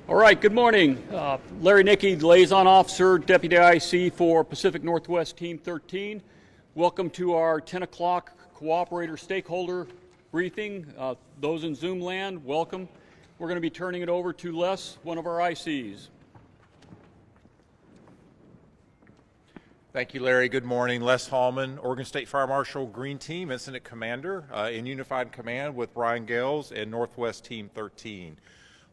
All right, good morning. Larry Nickey, Liaison Officer, Deputy IC for Pacific Northwest Team 13. Welcome to our 10 o'clock Cooperator Stakeholder Briefing. Those in Zoom land, welcome. We're going to be turning it over to Les, one of our ICs. Thank you, Larry. Good morning. Les Hallman, Oregon State Fire Marshal, Green Team, Incident Commander in Unified Command with Brian Gales and Northwest Team 13.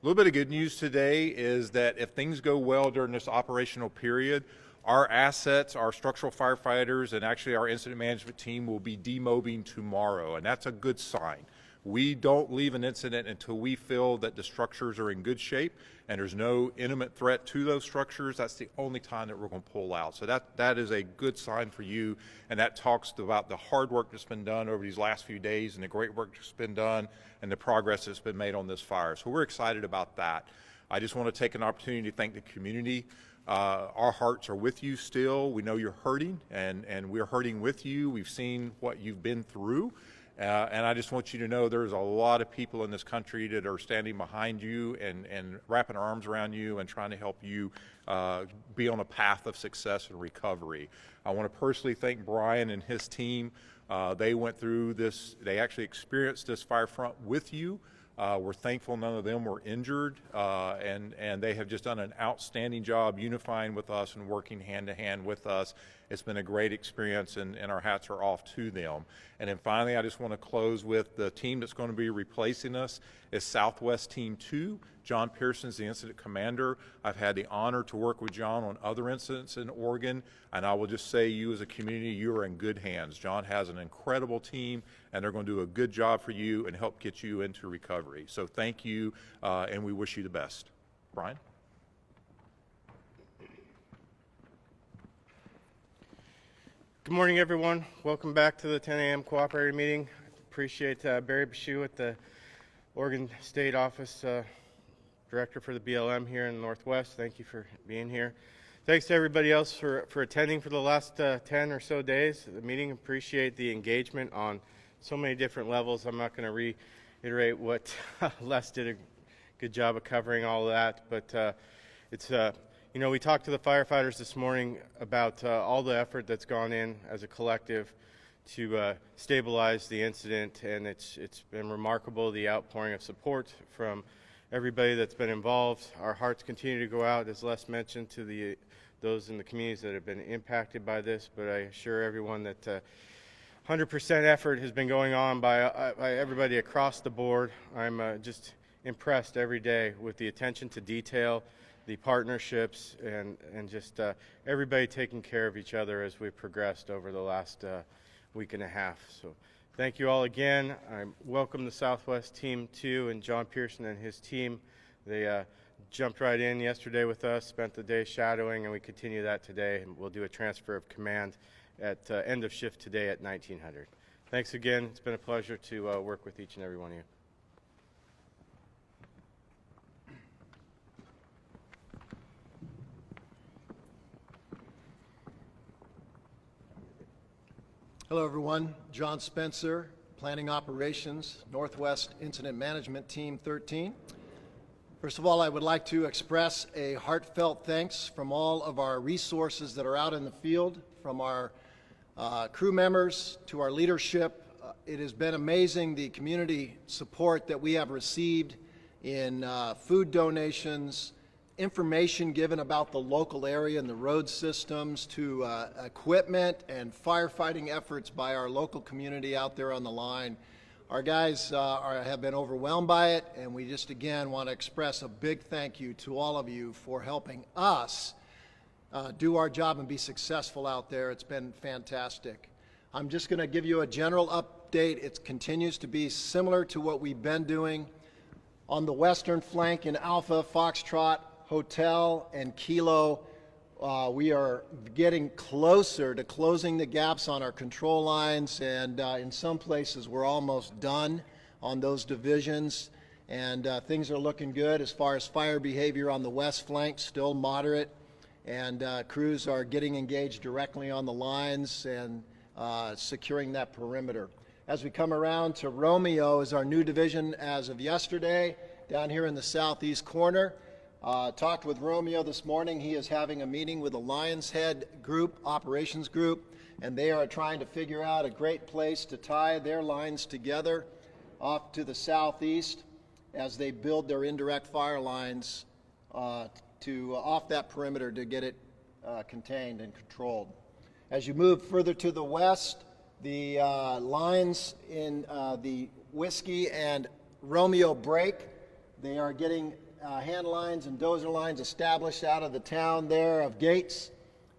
A little bit of good news today is that if things go well during this operational period, our assets, our structural firefighters, and actually our incident management team will be demobbing tomorrow, and that's a good sign. We don't leave an incident until we feel that the structures are in good shape and there's no imminent threat to those structures. That's the only time that we're going to pull out. So that is a good sign for you, and that talks about the hard work that's been done over these last few days and the great work that's been done and the progress that's been made on this fire. So we're excited about that. I just want to take an opportunity to thank the community. Our hearts are with you still. We know you're hurting, and we're hurting with you. We've seen what you've been through. And I just want you to know there's a lot of people in this country that are standing behind you and wrapping our arms around you and trying to help you be on a path of success and recovery. I want to personally thank Brian and his team. They went through this, they actually experienced this fire front with you. We're thankful none of them were injured, and they have just done an outstanding job unifying with us and working hand to hand with us. It's been a great experience, and our hats are off to them. And then finally, I just want to close with the team that's going to be replacing us is Southwest Team 2. John Pearson is the incident commander. I've had the honor to work with John on other incidents in Oregon, and I will just say you as a community, you are in good hands. John has an incredible team, and they're going to do a good job for you and help get you into recovery. So thank you, and we wish you the best. Brian? Good morning, everyone. Welcome back to the 10 a.m. Cooperator meeting. Appreciate Barry Bashu at the Oregon State Office Director for the BLM here in the Northwest. Thank you for being here. Thanks to everybody else for attending for the last 10 or so days of the meeting. Appreciate the engagement on so many different levels. I'm not going to reiterate what Les did a good job of covering all of that, but it's you know, we talked to the firefighters this morning about all the effort that's gone in as a collective to stabilize the incident, and it's been remarkable, the outpouring of support from everybody that's been involved. Our hearts continue to go out, as Les mentioned, to those in the communities that have been impacted by this, but I assure everyone that 100% effort has been going on by everybody across the board. I'm just impressed every day with the attention to detail, the partnerships, and just everybody taking care of each other as we've progressed over the last week and a half. So thank you all again. I welcome the Southwest Team 2 and John Pierson and his team. They jumped right in yesterday with us, spent the day shadowing, and we continue that today. And we'll do a transfer of command at end of shift today at 1900. Thanks again. It's been a pleasure to work with each and every one of you. Hello everyone, John Spencer, Planning Operations, Northwest Incident Management Team 13. First of all, I would like to express a heartfelt thanks from all of our resources that are out in the field, from our crew members to our leadership. It has been amazing the community support that we have received in food donations, information given about the local area and the road systems, to equipment and firefighting efforts by our local community out there on the line. Our guys have been overwhelmed by it, and we just again want to express a big thank you to all of you for helping us do our job and be successful out there. It's been fantastic. I'm just going to give you a general update. It continues to be similar to what we've been doing on the western flank in Alpha, Foxtrot, Hotel, and Kilo. We are getting closer to closing the gaps on our control lines, and in some places we're almost done on those divisions, and things are looking good as far as fire behavior on the west flank, still moderate, and crews are getting engaged directly on the lines and securing that perimeter. As we come around to Romeo is our new division as of yesterday, down here in the southeast corner. Talked with Romeo this morning. He is having a meeting with the Lions Head group, operations group, and they are trying to figure out a great place to tie their lines together off to the southeast as they build their indirect fire lines off that perimeter to get it contained and controlled. As you move further to the west, the lines in the Whiskey and Romeo break. They are getting hand lines and dozer lines established out of the town there of Gates,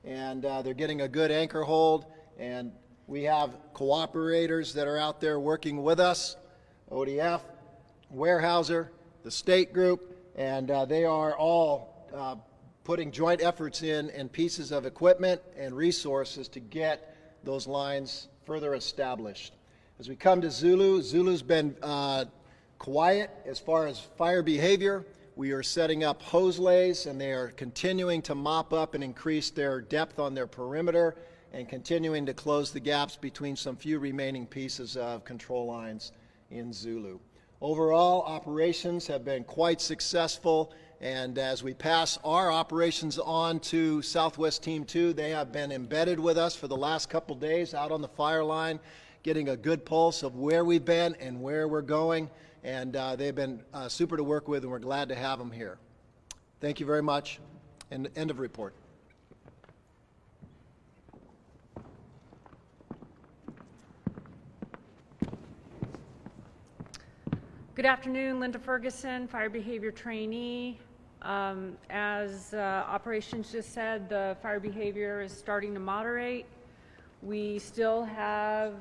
and they're getting a good anchor hold, and we have cooperators that are out there working with us, ODF, Weyerhaeuser, the state group, and they are all putting joint efforts in and pieces of equipment and resources to get those lines further established. As we come to Zulu, Zulu's been quiet as far as fire behavior. We are setting up hose lays, and they are continuing to mop up and increase their depth on their perimeter and continuing to close the gaps between some few remaining pieces of control lines in Zulu. Overall, operations have been quite successful, and as we pass our operations on to Southwest Team 2, they have been embedded with us for the last couple days out on the fire line, getting a good pulse of where we've been and where we're going, and they've been super to work with, and we're glad to have them here. Thank you very much, and end of report. Good afternoon, Linda Ferguson, Fire Behavior Trainee. As operations just said, the fire behavior is starting to moderate. We still have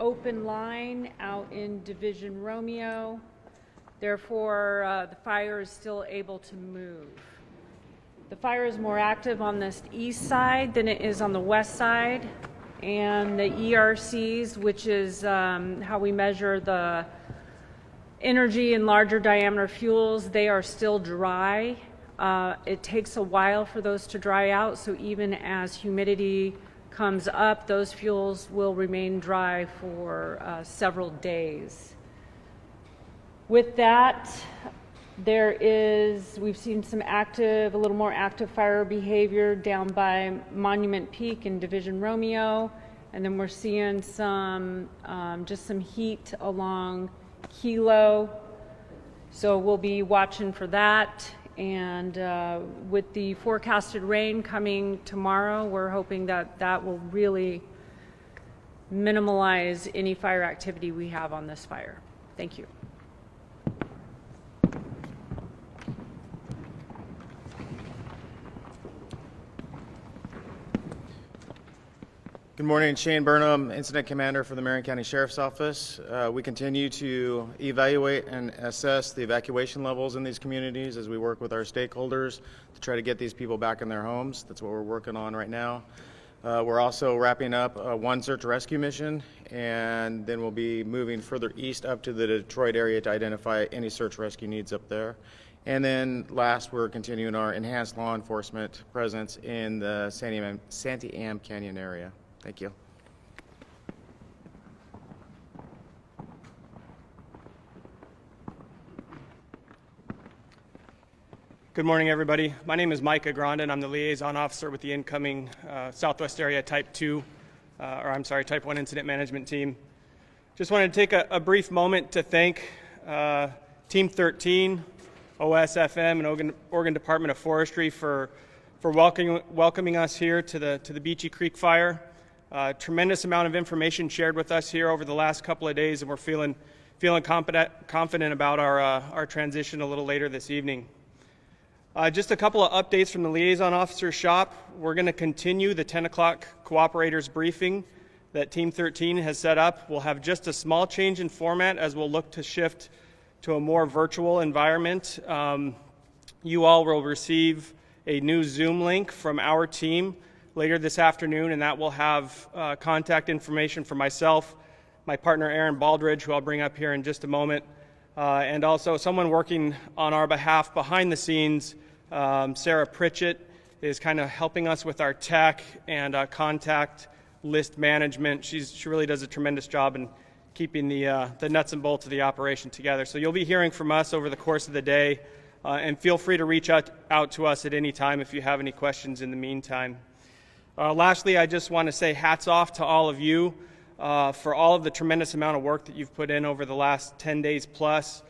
open line out in Division Romeo. Therefore, the fire is still able to move. The fire is more active on this east side than it is on the west side. And the ERCs, which is how we measure the energy in larger diameter fuels, they are still dry. It takes a while for those to dry out, so even as humidity comes up, those fuels will remain dry for several days. With that, we've seen some a little more active fire behavior down by Monument Peak in Division Romeo, and then we're seeing just some heat along Kilo, so we'll be watching for that. And with the forecasted rain coming tomorrow, we're hoping that will really minimize any fire activity we have on this fire. Thank you. Good morning, Shane Burnham, Incident Commander for the Marion County Sheriff's Office. We continue to evaluate and assess the evacuation levels in these communities as we work with our stakeholders to try to get these people back in their homes. That's what we're working on right now. We're also wrapping up one search and rescue mission, and then we'll be moving further east up to the Detroit area to identify any search rescue needs up there. And then last, we're continuing our enhanced law enforcement presence in the Santiam Canyon area. Thank you. Good morning, everybody. My name is Mike Agrond, and I'm the liaison officer with the incoming Southwest Area Type 1 Incident Management Team. Just wanted to take a brief moment to thank Team 13, OSFM, and Oregon Department of Forestry for welcoming us here to the Beachie Creek fire. Tremendous amount of information shared with us here over the last couple of days, and we're feeling confident about our transition a little later this evening. Just a couple of updates from the liaison officer shop. We're going to continue the 10 o'clock Cooperators briefing that Team 13 has set up. We'll have just a small change in format as we'll look to shift to a more virtual environment. You all will receive a new Zoom link from our team later this afternoon, and that will have contact information for myself, my partner Aaron Baldridge, who I'll bring up here in just a moment, and also someone working on our behalf behind the scenes. Sarah Pritchett is kind of helping us with our tech and contact list management. She really does a tremendous job in keeping the nuts and bolts of the operation together. So you'll be hearing from us over the course of the day and feel free to reach out to us at any time if you have any questions in the meantime. Lastly, I just want to say hats off to all of you for all of the tremendous amount of work that you've put in over the last 10 days plus.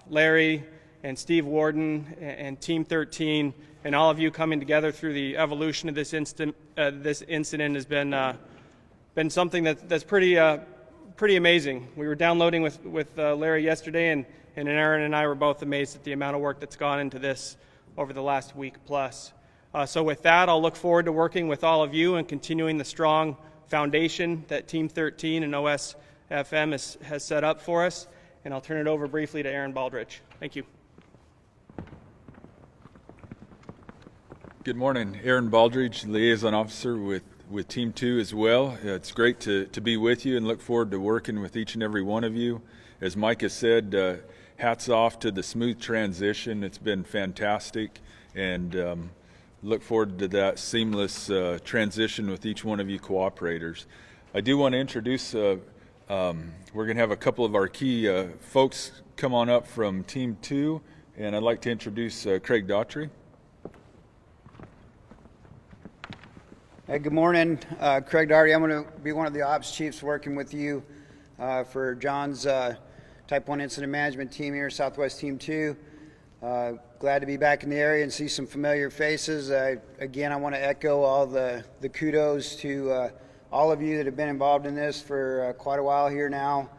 Larry and Steve Warden and Team 13 and all of you coming together through the evolution of this incident has been something that's pretty amazing. We were downloading with Larry yesterday, and Aaron and I were both amazed at the amount of work that's gone into this over the last week plus. So with that, I'll look forward to working with all of you and continuing the strong foundation that Team 13 and OSFM has set up for us. And I'll turn it over briefly to Aaron Baldridge. Thank you. Good morning. Aaron Baldridge, Liaison Officer with Team 2 as well. It's great to be with you and look forward to working with each and every one of you. As Mike has said, hats off to the smooth transition. It's been fantastic, and look forward to that seamless transition with each one of you cooperators. I do want to introduce, we're going to have a couple of our key folks come on up from Team 2, and I'd like to introduce Craig Daughtry. Hey, good morning. Craig Darby. I'm going to be one of the ops chiefs working with you for John's Type 1 Incident Management team here, Southwest Team 2. Glad to be back in the area and see some familiar faces. Again, I want to echo all the kudos to all of you that have been involved in this for quite a while here now.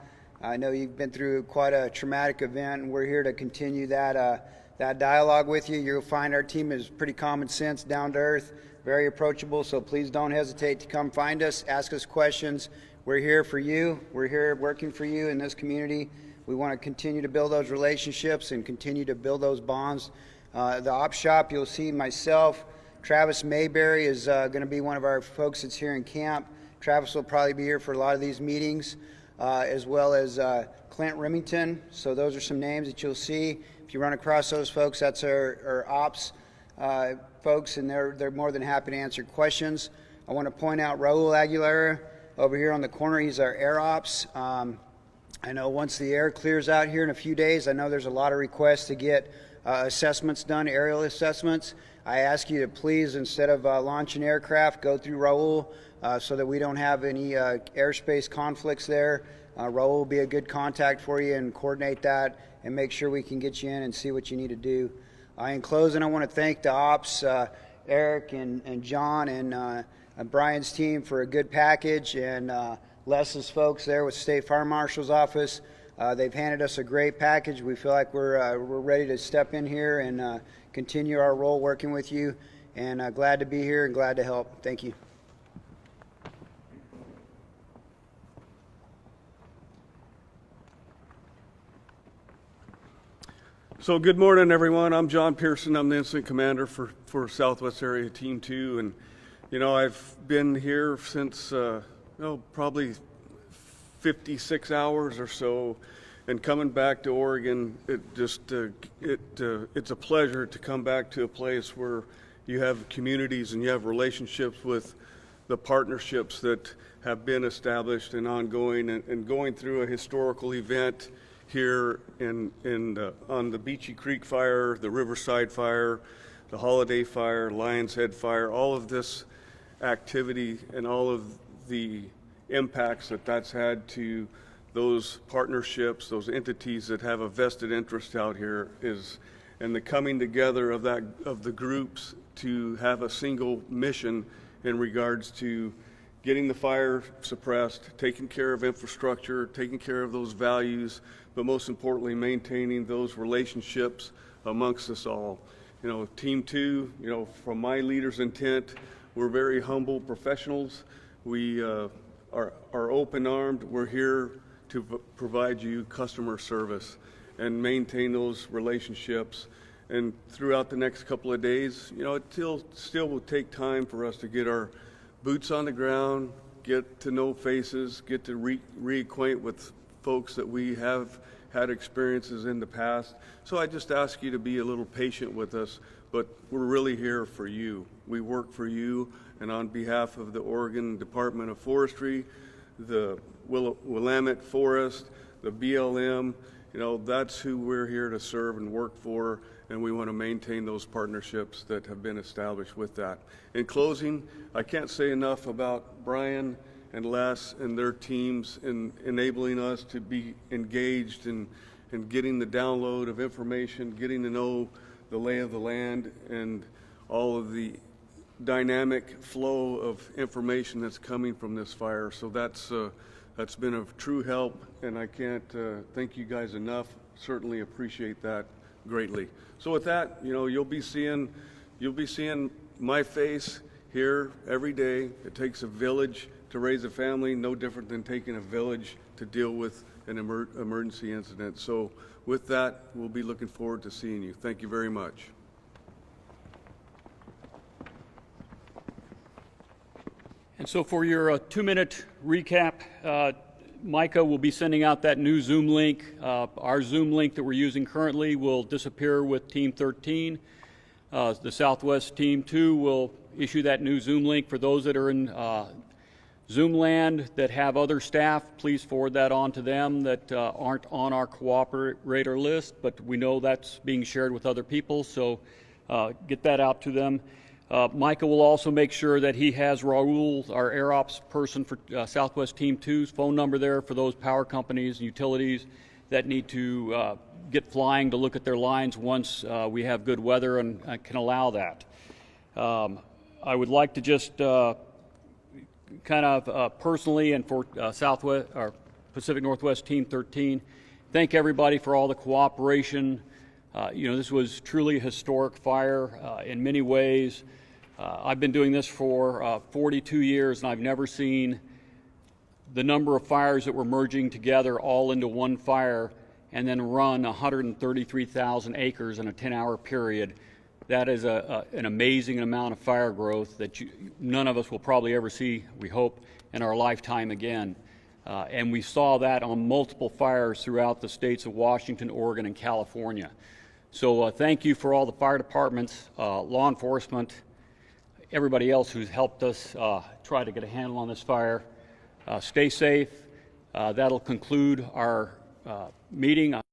I know you've been through quite a traumatic event, and we're here to continue that dialogue with you. You'll find our team is pretty common sense, down to earth, very approachable, so please don't hesitate to come find us, ask us questions. We're here for you. We're here working for you in this community. We want to continue to build those relationships and continue to build those bonds. The op shop, you'll see myself. Travis Mayberry is going to be one of our folks that's here in camp. Travis will probably be here for a lot of these meetings, as well as Clint Remington. So those are some names that you'll see. If you run across those folks, that's our ops folks, and they're more than happy to answer questions. I want to point out Raul Aguilera over here on the corner. He's our air ops. I know once the air clears out here in a few days, I know there's a lot of requests to get assessments done, aerial assessments. I ask you to please, instead of launching aircraft, go through Raul so that we don't have any airspace conflicts there. Raul will be a good contact for you and coordinate that and make sure we can get you in and see what you need to do. In closing, I want to thank the ops, Eric and John and Brian's team for a good package, and Les's folks there with State Fire Marshal's office. They've handed us a great package. We feel like we're ready to step in here and continue our role working with you, and glad to be here and glad to help. Thank you. So good morning, everyone. I'm John Pearson. I'm the Incident Commander for Southwest Area Team 2. And, you know, I've been here since, probably 56 hours or so. And coming back to Oregon, it's a pleasure to come back to a place where you have communities and you have relationships with the partnerships that have been established and ongoing, and going through a historical event here on the Beachie Creek fire, the Riverside fire, the Holiday fire, Lions Head fire, all of this activity and all of the impacts that's had to those partnerships, those entities that have a vested interest out here and the coming together of the groups to have a single mission in regards to getting the fire suppressed, taking care of infrastructure, taking care of those values, but most importantly, maintaining those relationships amongst us all. You know, Team 2, from my leader's intent, we're very humble professionals. We are open-armed. We're here to provide you customer service and maintain those relationships. And throughout the next couple of days, it still will take time for us to get our boots on the ground, get to know faces, get to reacquaint with folks that we have had experiences in the past. So I just ask you to be a little patient with us, but we're really here for you. We work for you, and on behalf of the Oregon Department of Forestry, the Willamette Forest, the BLM, you know, that's who we're here to serve and work for, and we want to maintain those partnerships that have been established with that. In closing, I can't say enough about Brian and Les and their teams in enabling us to be engaged in getting the download of information, getting to know the lay of the land and all of the dynamic flow of information that's coming from this fire. So that's been of true help, and I can't thank you guys enough. Certainly appreciate that greatly. So with that, you know, you'll be seeing my face here every day. It takes a village to raise a family, no different than taking a village to deal with an emergency incident. So with that, we'll be looking forward to seeing you. Thank you very much. And so for your 2-minute recap, Micah will be sending out that new Zoom link. Our Zoom link that we're using currently will disappear with Team 13. The Southwest Team 2 will issue that new Zoom link. For those that are in Zoom land that have other staff, please forward that on to them that aren't on our cooperator list, but we know that's being shared with other people, so get that out to them. Micah will also make sure that he has Raul, our Air Ops person for Southwest Team 2's phone number there for those power companies and utilities that need to get flying to look at their lines once we have good weather and can allow that. I would like to just kind of personally and for Southwest or Pacific Northwest Team 13, thank everybody for all the cooperation. You know, this was truly a historic fire in many ways. I've been doing this for 42 years, and I've never seen the number of fires that were merging together all into one fire and then run 133,000 acres in a 10-hour period. That is an amazing amount of fire growth that none of us will probably ever see, we hope, in our lifetime again. And we saw that on multiple fires throughout the states of Washington, Oregon, and California. So thank you for all the fire departments, law enforcement, everybody else who's helped us try to get a handle on this fire. Stay safe. That'll conclude our meeting.